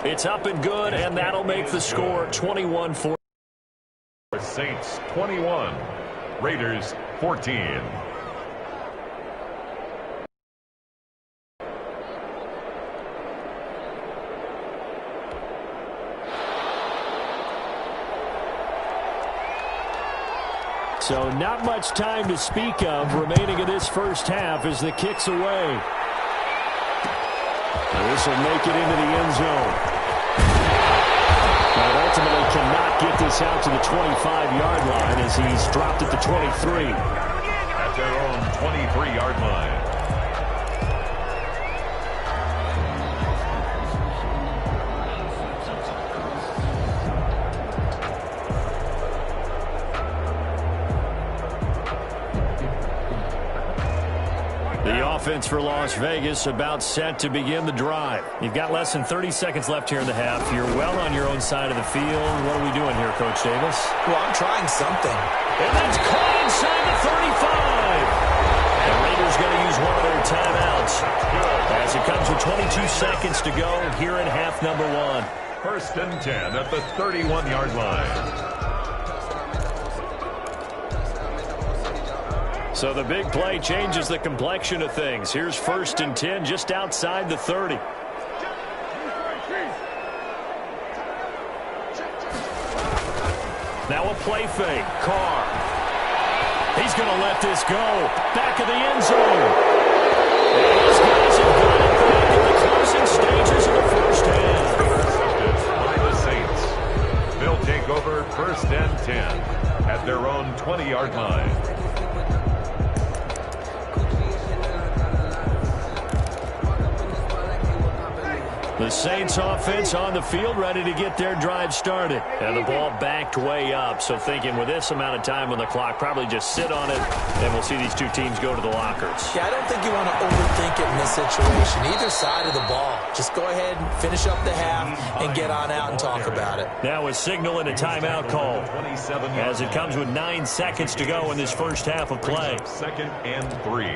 It's up and good, and that'll make the score 21-14. Saints 21, Raiders 14. So not much time to speak of remaining in this first half as the kick's away. This will make it into the end zone. But ultimately cannot get this out to the 25-yard line as he's dropped at the 23. At their own 23-yard line. The offense for Las Vegas about set to begin the drive. You've got less than 30 seconds left here in the half. You're well on your own side of the field. What are we doing here, Coach Davis? Well, I'm trying something. And that's caught inside the 35. The Raiders going to use one of their timeouts as it comes with 22 seconds to go here in half number one. First and 10 at the 31-yard line. So the big play changes the complexion of things. Here's first and 10 just outside the 30. Now a play fake. Carr. He's going to let this go. Back of the end zone. And these guys have got it back in the closing stages of the first half. Intercepted by the Saints. They'll take over first and 10 at their own 20-yard line. The Saints offense on the field ready to get their drive started. And the ball backed way up. So thinking with this amount of time on the clock, probably just sit on it, and we'll see these two teams go to the lockers. Yeah, I don't think you want to overthink it in this situation. Either side of the ball. Just go ahead and finish up the half and get on out and talk about it. Now a signal and a timeout call as it comes with 9 seconds to go in this first half of play. Second and 3.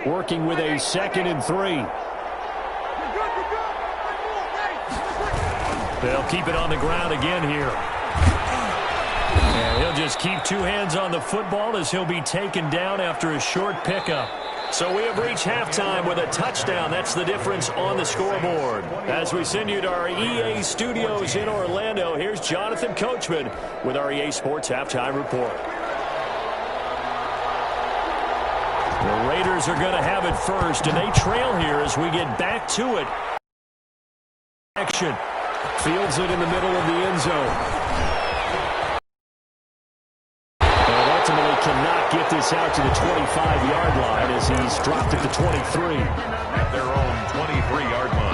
Working with a second and 3. They'll keep it on the ground again here. And he'll just keep two hands on the football as he'll be taken down after a short pickup. So we have reached halftime with a touchdown. That's the difference on the scoreboard. As we send you to our EA studios in Orlando, here's Jonathan Coachman with our EA Sports Halftime Report. The Raiders are going to have it first, and they trail here as we get back to it. Action. Fields it in the middle of the end zone. And ultimately cannot get this out to the 25-yard line as he's dropped at the 23. At their own 23-yard line.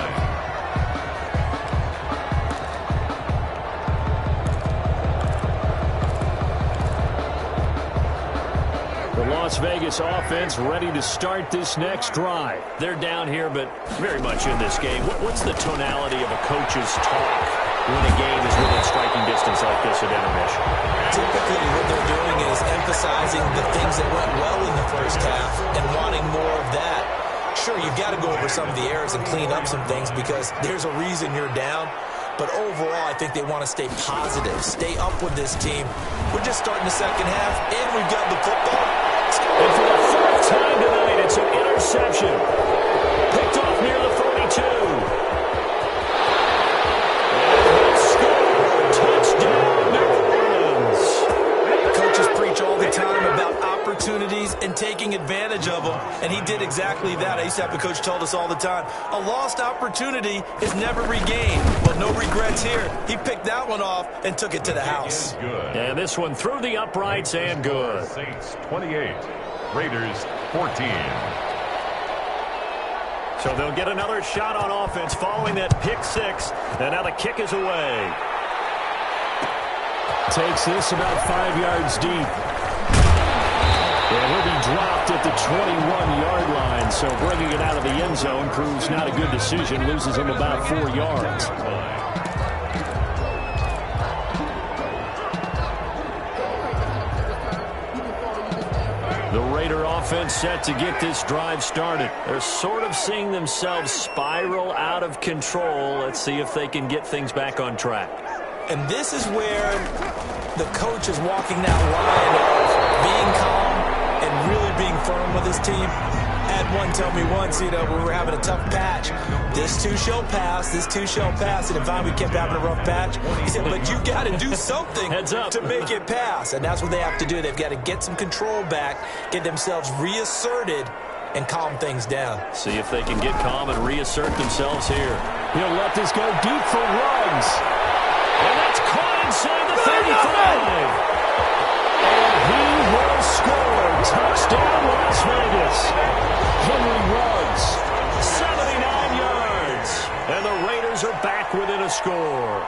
The Las Vegas offense ready to start this next drive. They're down here, but very much in this game. What's the tonality of a coach's talk when a game is within striking distance like this at intermission? Typically, what they're doing is emphasizing the things that went well in the first half and wanting more of that. Sure, you've got to go over some of the errors and clean up some things because there's a reason you're down. But overall, I think they want to stay positive, stay up with this team. We're just starting the second half, and we've got the football. And for the fourth time tonight, it's an interception. Picked off near the 32. And score! Touchdown, New Orleans. Coaches preach all the time about opportunities and taking advantage of them, and he did exactly that. I used to have a coach told us all the time, a lost opportunity is never regained. Well, no regrets here. He picked that one off and took it to the house. And this one through the uprights and good. Saints 28, Raiders 14. So they'll get another shot on offense following that pick six. And now the kick is away. Takes this about 5 yards deep. And he'll be dropped at the 21-yard line. So bringing it out of the end zone proves not a good decision. Loses him about 4 yards. The Raider offense set to get this drive started. They're sort of seeing themselves spiral out of control. Let's see if they can get things back on track. And this is where the coach is walking that line of being calm and really being firm with his team. Had one tell me once, we were having a tough patch. This too shall pass, this too shall pass. And if we kept having a rough patch, he said, but you got to do something to make it pass. And that's what they have to do. They've got to get some control back, get themselves reasserted, and calm things down. See if they can get calm and reassert themselves here. He'll let this go deep for Ruggs. And that's caught inside the 35. And he will score. Touchdown, Las Vegas. Henry Ruggs, 79 yards. And the Raiders are back within a score.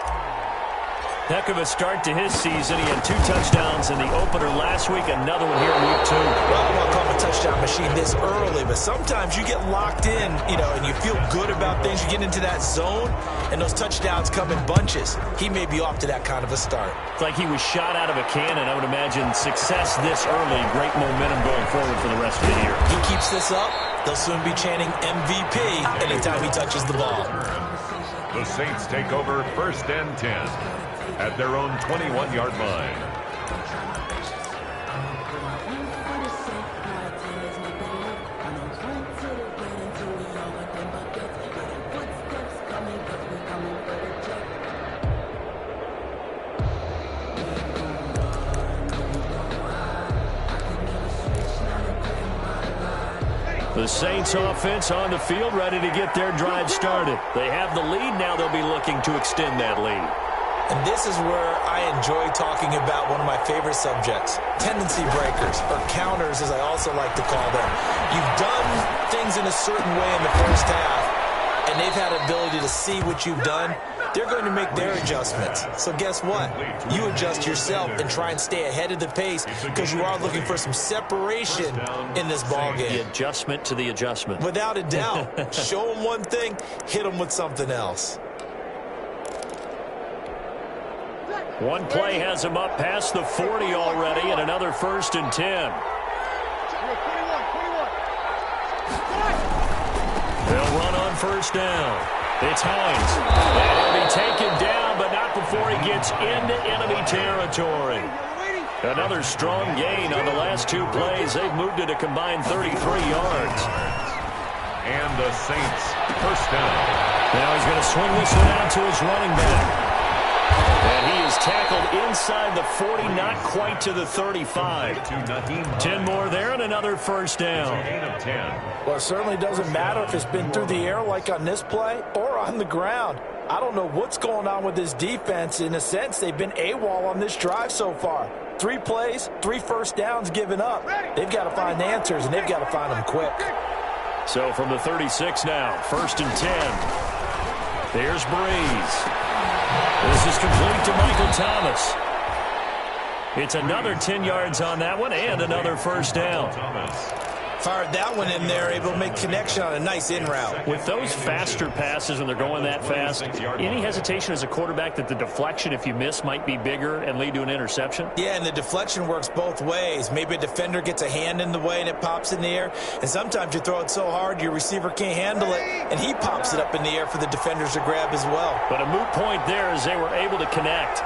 Heck of a start to his season. He had 2 touchdowns in the opener last week, another one here in week 2. Well, I won't call him a touchdown machine this early, but sometimes you get locked in, and you feel good about things. You get into that zone, and those touchdowns come in bunches. He may be off to that kind of a start. It's like he was shot out of a cannon. I would imagine success this early, great momentum going forward for the rest of the year. He keeps this up, they'll soon be chanting MVP anytime he touches the ball. The Saints take over 1st and 10 at their own 21-yard line. The Saints offense on the field, ready to get their drive started. They have the lead. Now they'll be looking to extend that lead. And this is where I enjoy talking about one of my favorite subjects, tendency breakers, or counters as I also like to call them. You've done things in a certain way in the first half, and they've had an ability to see what you've done. They're going to make their adjustments. So guess what? You adjust yourself and try and stay ahead of the pace because you are looking for some separation in this ball game. The adjustment to the adjustment. Without a doubt. Show them one thing, hit them with something else. One play has him up past the 40 already, and another 1st and 10. They'll run on 1st down. It's Hines. And he'll be taken down, but not before he gets into enemy territory. Another strong gain on the last 2 plays. They've moved it a combined 33 yards. And the Saints 1st down. Now he's going to swing this one out to his running back. And he is tackled inside the 40, not quite to the 35. 10 more there and another 1st down. Gain of 10. Well, it certainly doesn't matter if it's been through the air like on this play or on the ground. I don't know what's going on with this defense. In a sense, they've been AWOL on this drive so far. 3 plays, 3 1st downs given up. They've got to find answers, and they've got to find them quick. So from the 36 now, 1st and 10. There's Breeze. This is complete to Michael Thomas. It's another 10 yards on that one and another 1st down. Fired that one in there, able to make connection on a nice in route. With those faster passes and they're going that fast, any hesitation as a quarterback that the deflection, if you miss, might be bigger and lead to an interception? Yeah, and the deflection works both ways. Maybe a defender gets a hand in the way and it pops in the air. And sometimes you throw it so hard your receiver can't handle it, and he pops it up in the air for the defenders to grab as well. But a moot point there as they were able to connect.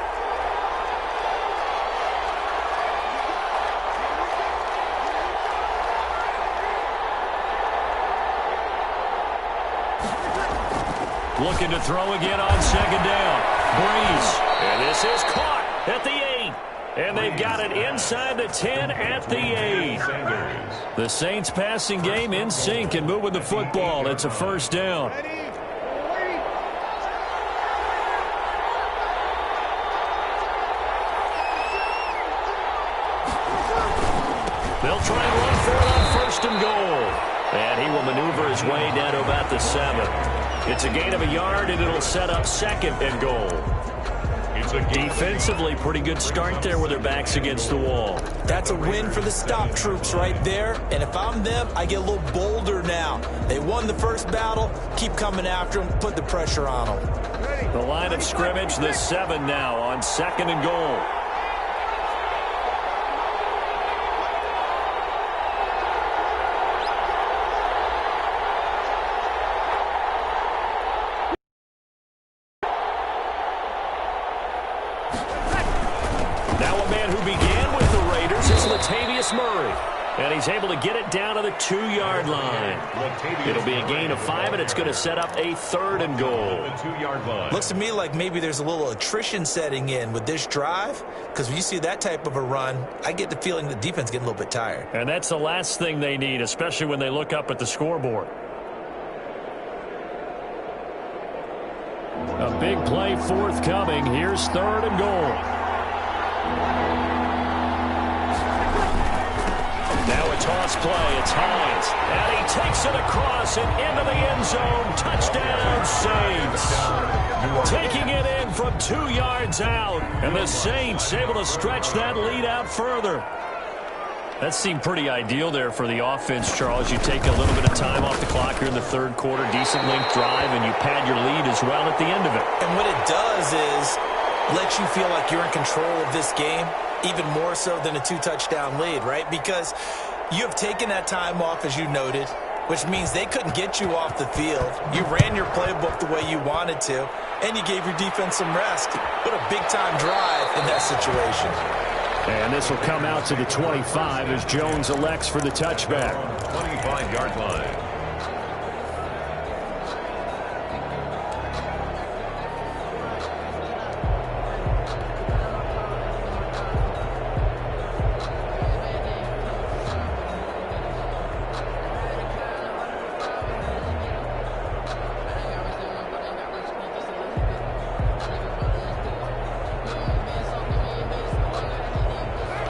Looking to throw again on 2nd down. Breeze. And this is caught at the 8. And they've got it inside the 10 at the 8. The Saints passing game in sync and moving the football. It's a 1st down. They'll try and run for it on 1st and goal. And he will maneuver his way down to about the 7. It's a gain of a yard, and it'll set up 2nd and goal. It's a defensively pretty good start there with their backs against the wall. That's a win for the stop troops right there. And if I'm them, I get a little bolder now. They won the first battle. Keep coming after them. Put the pressure on them. The line of scrimmage, the 7 now on 2nd and goal. And he's able to get it down to the 2-yard line. It'll be a gain of 5, and it's going to set up a 3rd and goal. Looks to me like maybe there's a little attrition setting in with this drive, because when you see that type of a run, I get the feeling the defense getting a little bit tired. And that's the last thing they need, especially when they look up at the scoreboard. A big play forthcoming. Here's 3rd and goal. Now a toss play. It's Hines. And he takes it across and into the end zone. Touchdown, Saints. Taking it in from 2 yards out. And the Saints able to stretch that lead out further. That seemed pretty ideal there for the offense, Charles. You take a little bit of time off the clock here in the 3rd quarter. Decent length drive, and you pad your lead as well at the end of it. And what it does is let you feel like you're in control of this game, even more so than a 2-touchdown lead, right? Because you have taken that time off, as you noted, which means they couldn't get you off the field. You ran your playbook the way you wanted to, and you gave your defense some rest. What a big-time drive in that situation. And this will come out to the 25 as Jones elects for the touchback. 25-yard line.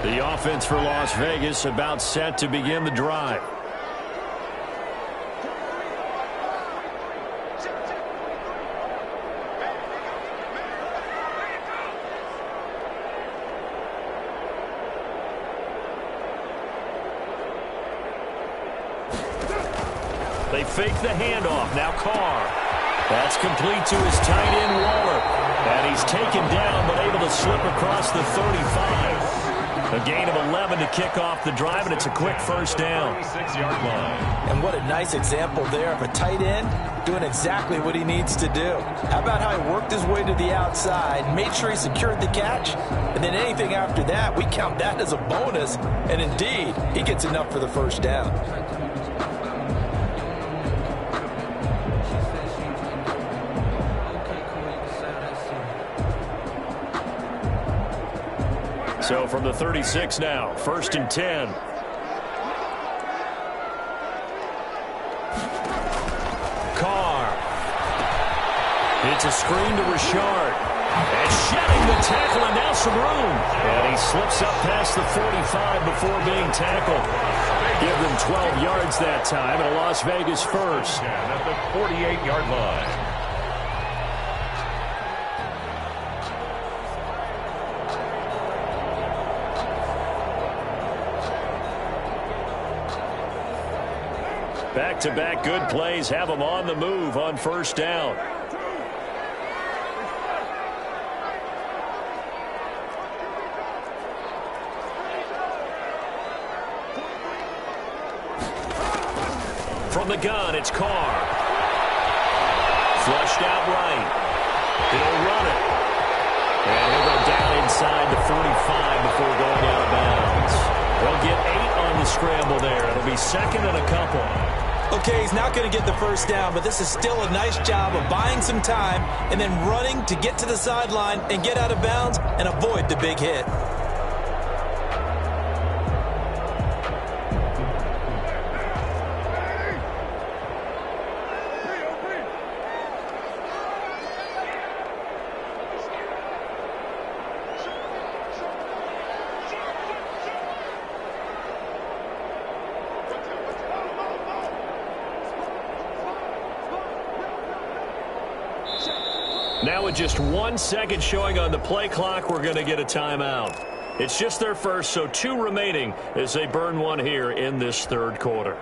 The offense for Las Vegas about set to begin the drive. They fake the handoff. Now Carr. That's complete to his tight end, Waller. And he's taken down but able to slip across the 35. A gain of 11 to kick off the drive, and it's a quick first down. 26-yard line. And what a nice example there of a tight end doing exactly what he needs to do. How about how he worked his way to the outside, made sure he secured the catch, and then anything after that, we count that as a bonus. And indeed, he gets enough for the first down. So from the 36 now, 1st and 10. Carr. It's a screen to Richard. And shedding the tackle, and now some room. And he slips up past the 45 before being tackled. Give them 12 yards that time, and a Las Vegas first. At the 48-yard line. Back-to-back good plays have them on the move on first down. From the gun, it's Carr. Flushed out right. He'll run it. And he'll go down inside the 45 before going out of bounds. They'll get 8 on the scramble there. It'll be 2nd and a couple. Okay, he's not going to get the first down, but this is still a nice job of buying some time and then running to get to the sideline and get out of bounds and avoid the big hit. Now with just 1 second showing on the play clock, we're going to get a timeout. It's just their first, so 2 remaining as they burn one here in this 3rd quarter.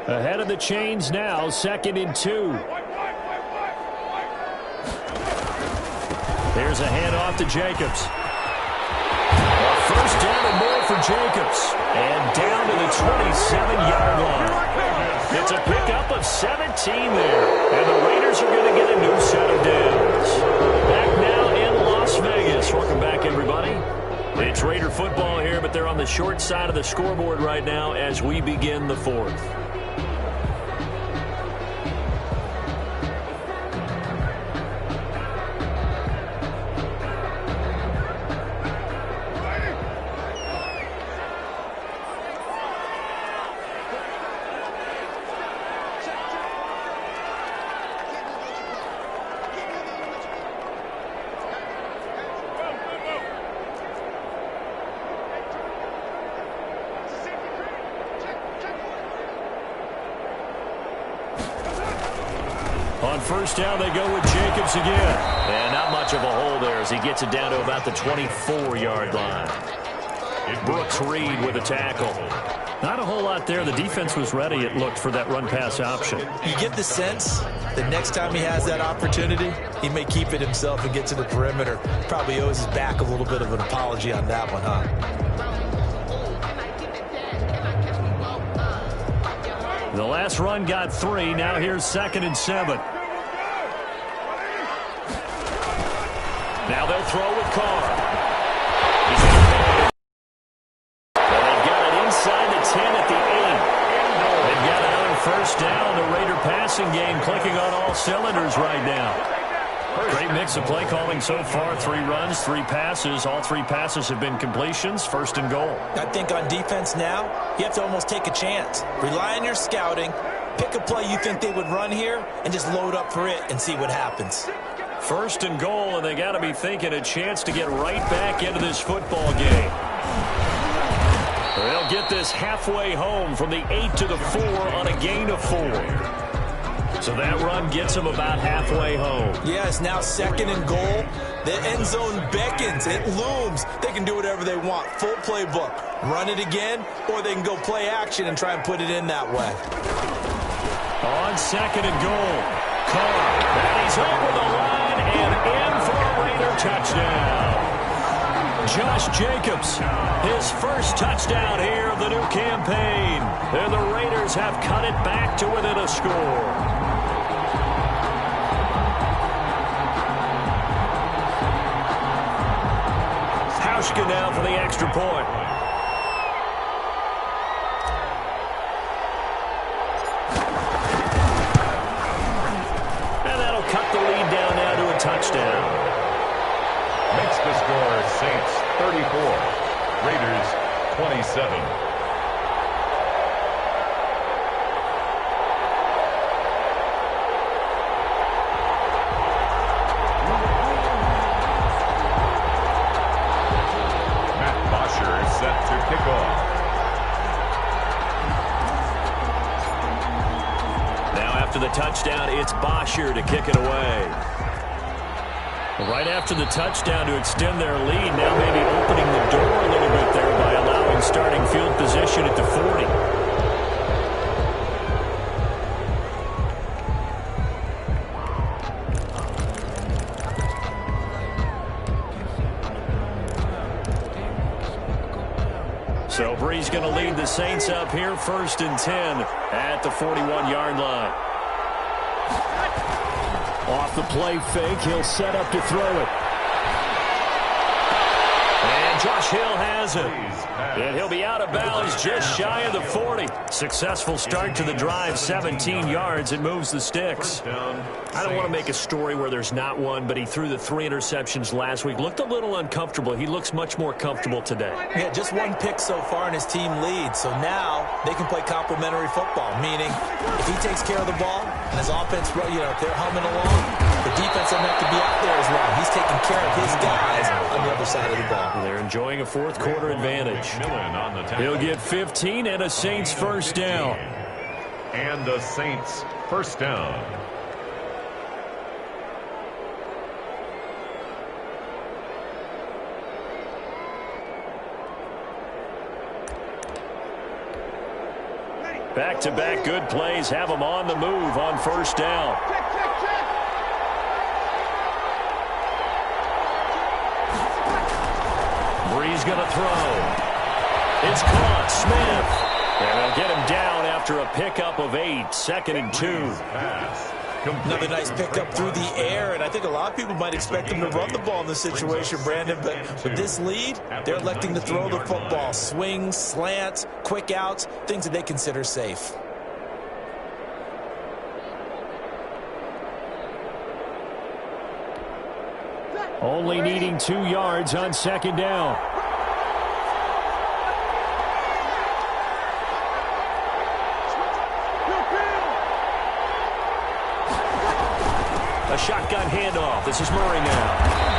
Ahead of the chains now, 2nd and 2. Here's a handoff to Jacobs. A first down and more for Jacobs. And down to the 27-yard line. It's a pickup of 17 there. And the Raiders are going to get a new set of downs. Back now in Las Vegas. Welcome back back, everybody. It's Raider football here, but they're on the short side of the scoreboard right now as we begin the fourth. On first down, they go with Jacobs again. And not much of a hole there as he gets it down to about the 24-yard line. Brooks Reed with a tackle. Not a whole lot there. The defense was ready, it looked, for that run-pass option. You get the sense that next time he has that opportunity, he may keep it himself and get to the perimeter. Probably owes his back a little bit of an apology on that one, huh? The last run got 3. Now here's 2nd and 7. Now they'll throw with Carr. And they've got it inside the 10 at the 8. They've got another first down. The Raider passing game clicking on all cylinders right now. Great mix of play calling so far. 3 runs, 3 passes. All 3 passes have been completions. 1st and goal. I think on defense now, you have to almost take a chance. Rely on your scouting. Pick a play you think they would run here and just load up for it and see what happens. 1st and goal, and they got to be thinking a chance to get right back into this football game. They'll get this halfway home from the 8 to the 4 on a gain of 4. So that run gets them about halfway home. Yeah, it's now 2nd and goal. The end zone beckons. It looms. They can do whatever they want. Full playbook. Run it again, or they can go play action and try and put it in that way. On 2nd and goal. Carr. And he's over the line and in for a Raider touchdown. Josh Jacobs, his first touchdown here of the new campaign. And the Raiders have cut it back to within a score. Now for the extra point. And that'll cut the lead down now to a touchdown. Makes the score Saints 34, Raiders 27. The touchdown, it's Bosher to kick it away. Right after the touchdown to extend their lead, now maybe opening the door a little bit there by allowing starting field position at the 40. So Bree's going to lead the Saints up here, 1st and 10 at the 41-yard line. Off the play fake, he'll set up to throw it. And Josh Hill has it. And he'll be out of bounds just shy of the 40. Successful start to the drive, 17 yards. It moves the sticks. I don't want to make a story where there's not one, but he threw the 3 interceptions last week. Looked a little uncomfortable. He looks much more comfortable today. Yeah, just 1 pick so far and his team leads. So now they can play complementary football, meaning if he takes care of the ball and his offense, if they're humming along, the defense doesn't have to be out there as long. He's taking care of his guys on the other side of the ball. They're enjoying a 4th quarter advantage. He'll get 15 and a Saints first down. And the Saints first down. Back-to-back good plays have them on the move on first down. Bree's going to throw. It's caught. Smith. And they'll get him down after a pickup of 8. 2nd and 2. Another nice pickup through the air, and I think a lot of people might expect them to run the ball in this situation, Brandon, but with this lead, they're electing to throw the football. Swings, slants, quick outs, things that they consider safe. Only needing 2 yards on second down. A shotgun handoff. This is Murray now.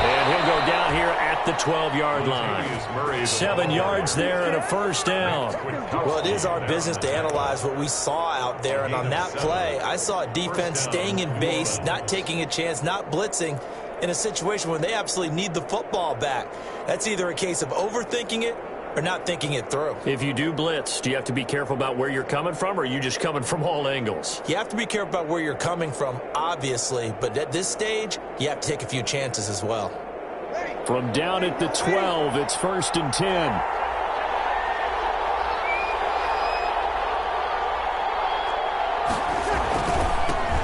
And he'll go down here at the 12-yard line. 7 yards there and a first down. Well, it is our business to analyze what we saw out there. And on that play, I saw a defense staying in base, not taking a chance, not blitzing in a situation where they absolutely need the football back. That's either a case of overthinking it or not thinking it through. If you do blitz, do you have to be careful about where you're coming from, or are you just coming from all angles? You have to be careful about where you're coming from, obviously, but at this stage, you have to take a few chances as well. From down at the 12, it's 1st and 10.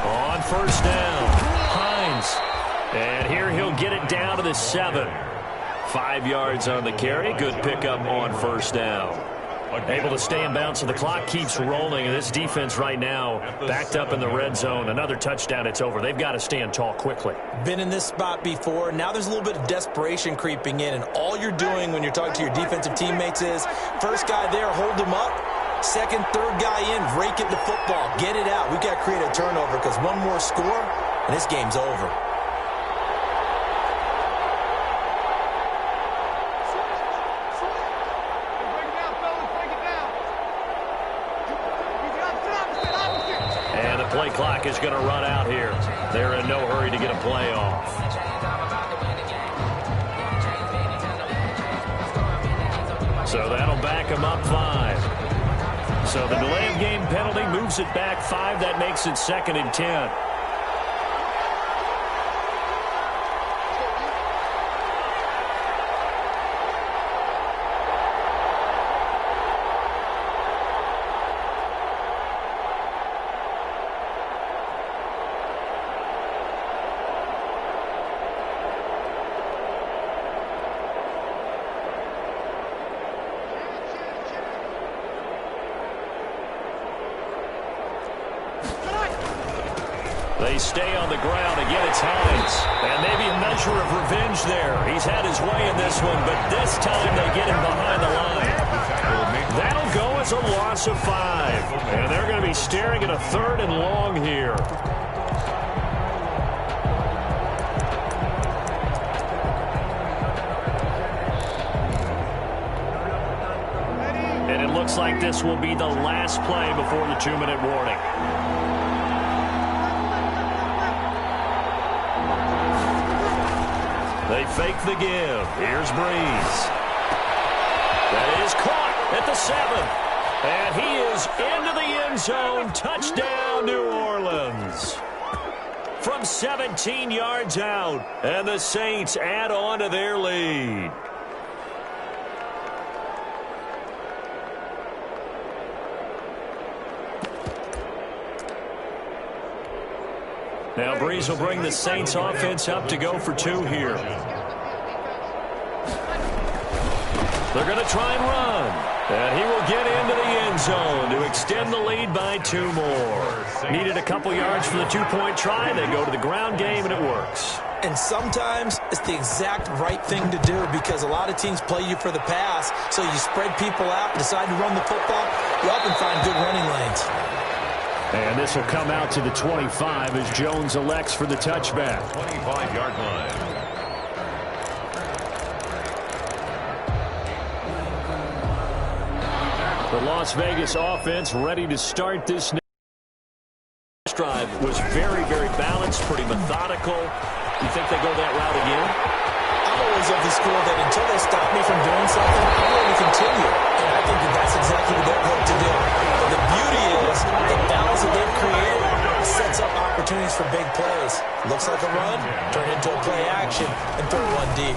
On first down, Hines. And here he'll get it down to the 7. 5 yards on the carry. Good pickup on first down. Able to stay in bounds, so the clock keeps rolling. And this defense right now backed up in the red zone. Another touchdown, it's over. They've got to stand tall quickly. Been in this spot before. Now there's a little bit of desperation creeping in. And all you're doing when you're talking to your defensive teammates is, first guy there, hold him up. Second, third guy in, rake it the football. Get it out. We've got to create a turnover because one more score, and this game's over. Play clock is going to run out here. They're in no hurry to get a play off. So that'll back them up 5. So the delay of game penalty moves it back 5. That makes it 2nd and 10. They stay on the ground. Again, it's Hines. And maybe a measure of revenge there. He's had his way in this one, but this time they get him behind the line. That'll go as a loss of 5. And they're going to be staring at a 3rd and long here. And it looks like this will be the last play before the 2-minute warning. They fake the give. Here's Breeze. That is caught at the 7. And he is into the end zone. Touchdown, New Orleans. From 17 yards out. And the Saints add on to their lead. Now Breeze will bring the Saints offense up to go for 2 here. They're going to try and run. And he will get into the end zone to extend the lead by 2 more. Needed a couple yards for the 2-point try. They go to the ground game, and it works. And sometimes it's the exact right thing to do because a lot of teams play you for the pass. So you spread people out, decide to run the football. You often find good running lanes. And this will come out to the 25 as Jones elects for the touchback. 25-yard line. The Las Vegas offense ready to start this next drive. Was very, very balanced, pretty methodical. You think they go that route again? I'm always of the school that until they stop me from doing something, I'm going to continue. And I think that that's exactly what they're going to do. The beauty is the balance that they've created sets up opportunities for big plays. Looks like a run, turn into a play action, and throw one deep.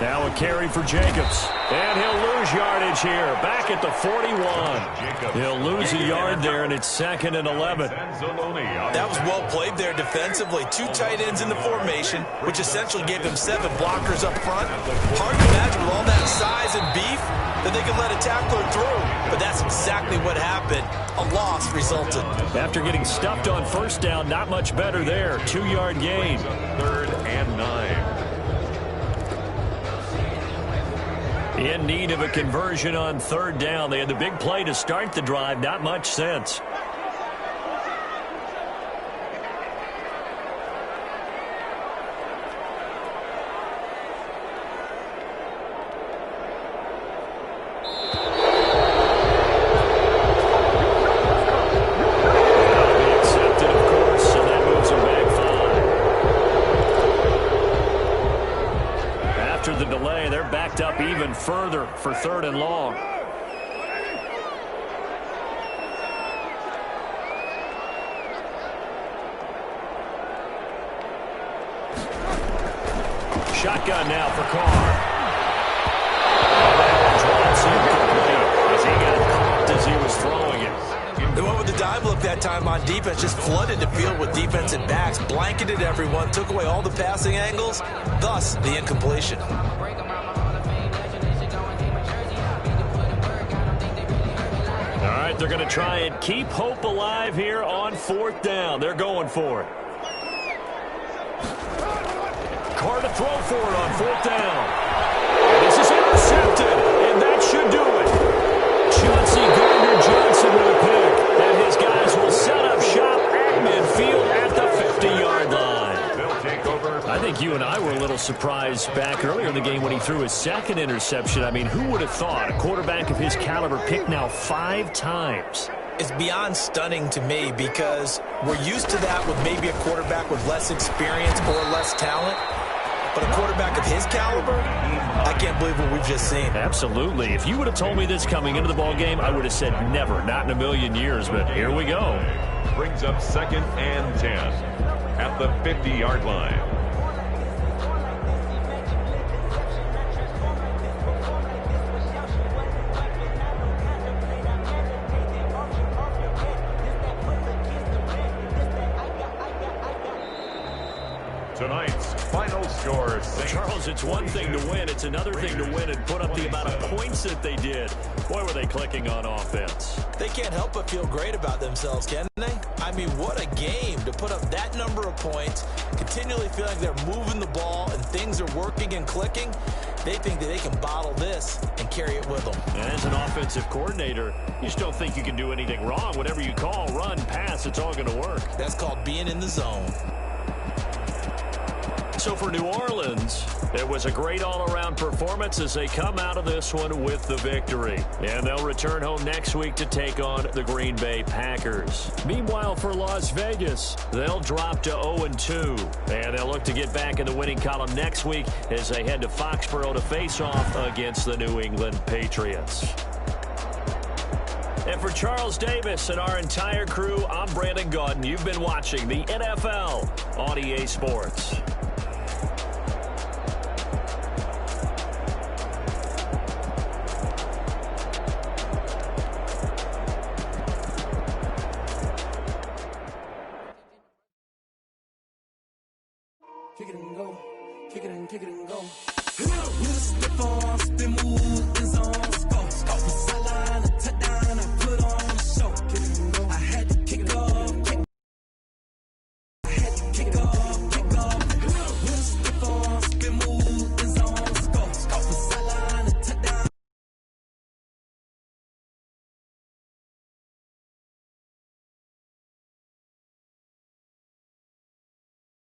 Now a carry for Jacobs. And he'll lose yardage here. Back at the 41. He'll lose a yard there, and it's 2nd and 11. That was well played there defensively. 2 tight ends in the formation, which essentially gave them 7 blockers up front. Hard to imagine with all that size and beef that they could let a tackler through. But that's exactly what happened. A loss resulted. After getting stuffed on first down, not much better there. 2-yard gain. 3rd and 9. In need of a conversion on 3rd down. They had the big play to start the drive. Not much sense. Up even further for 3rd and long. Shotgun now for Carr. Drops incomplete as he got caught as he was throwing it. They went with the dime look that time on defense, just flooded the field with defensive backs, blanketed everyone, took away all the passing angles, thus the incompletion. All right, they're going to try and keep hope alive here on 4th down. They're going for it. Carr to throw for it on 4th down. And this is intercepted, and that should do it. Chauncey Gardner-Johnson with a pick, and his guys will set up shop at midfield at the 50-yard line. I think you and I were a little surprised back earlier in the game when he threw his 2nd interception. I mean, who would have thought a quarterback of his caliber picked now 5 times? It's beyond stunning to me because we're used to that with maybe a quarterback with less experience or less talent. But a quarterback of his caliber, I can't believe what we've just seen. Absolutely. If you would have told me this coming into the ball game, I would have said never, not in a million years. But here we go. Brings up 2nd and 10 at the 50-yard line. Tonight's final score, Charles, it's one thing to win. It's another thing to win and put up the amount of points that they did. Boy, were they clicking on offense. They can't help but feel great about themselves, can they? I mean, what a game to put up that number of points, continually feel like they're moving the ball and things are working and clicking. They think that they can bottle this and carry it with them. And as an offensive coordinator, you just don't think you can do anything wrong. Whatever you call, run, pass, it's all going to work. That's called being in the zone. So for New Orleans, it was a great all-around performance as they come out of this one with the victory. And they'll return home next week to take on the Green Bay Packers. Meanwhile, for Las Vegas, they'll drop to 0-2. And they'll look to get back in the winning column next week as they head to Foxborough to face off against the New England Patriots. And for Charles Davis and our entire crew, I'm Brandon Gaudin. You've been watching the NFL on EA Sports. Kick it and go. Kick it and go. With a stiff arm, spin move.